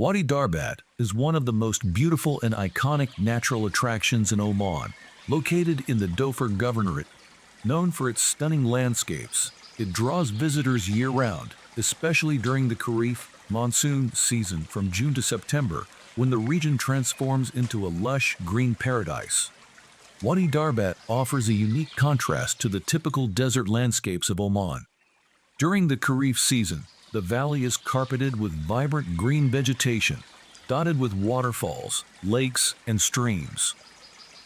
Wadi Darbat is one of the most beautiful and iconic natural attractions in Oman, located in the Dhofar Governorate. Known for its stunning landscapes, it draws visitors year-round, especially during the Khareef monsoon season from June to September, when the region transforms into a lush green paradise. Wadi Darbat offers a unique contrast to the typical desert landscapes of Oman. During the Khareef season, the valley is carpeted with vibrant green vegetation, dotted with waterfalls, lakes, and streams.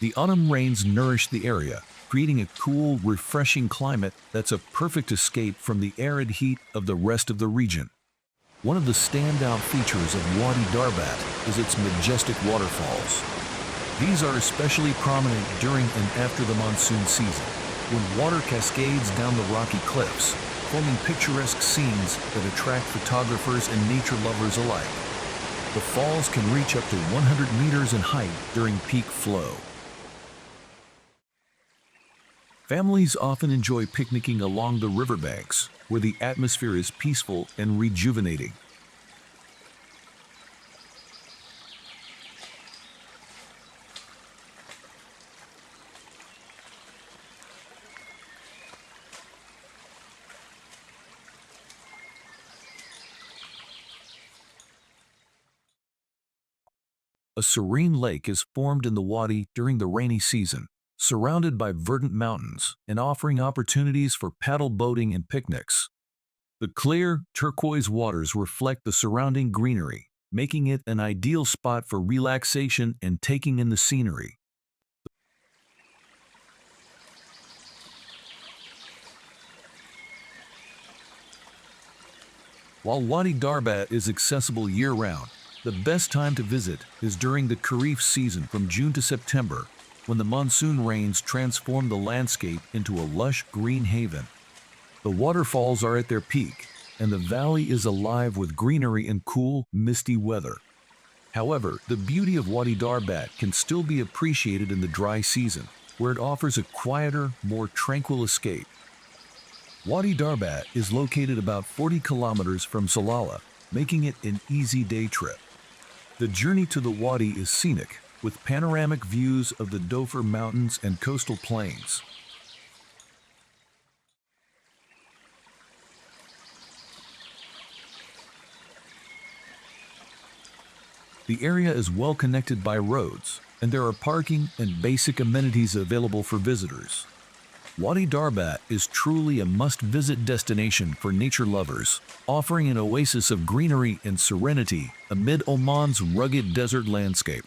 The autumn rains nourish the area, creating a cool, refreshing climate that's a perfect escape from the arid heat of the rest of the region. One of the standout features of Wadi Darbat is its majestic waterfalls. These are especially prominent during and after the monsoon season, when water cascades down the rocky cliffs, forming picturesque scenes that attract photographers and nature lovers alike. The falls can reach up to 100 meters in height during peak flow. Families often enjoy picnicking along the riverbanks, where the atmosphere is peaceful and rejuvenating. A serene lake is formed in the wadi during the rainy season, surrounded by verdant mountains and offering opportunities for paddle boating and picnics. The clear, turquoise waters reflect the surrounding greenery, making it an ideal spot for relaxation and taking in the scenery. While Wadi Darbat is accessible year-round, the best time to visit is during the Khareef season from June to September, when the monsoon rains transform the landscape into a lush green haven. The waterfalls are at their peak, and the valley is alive with greenery and cool, misty weather. However, the beauty of Wadi Darbat can still be appreciated in the dry season, where it offers a quieter, more tranquil escape. Wadi Darbat is located about 40 kilometers from Salalah, making it an easy day trip. The journey to the wadi is scenic, with panoramic views of the Dhofar Mountains and coastal plains. The area is well connected by roads, and there are parking and basic amenities available for visitors. Wadi Darbat is truly a must-visit destination for nature lovers, offering an oasis of greenery and serenity amid Oman's rugged desert landscape.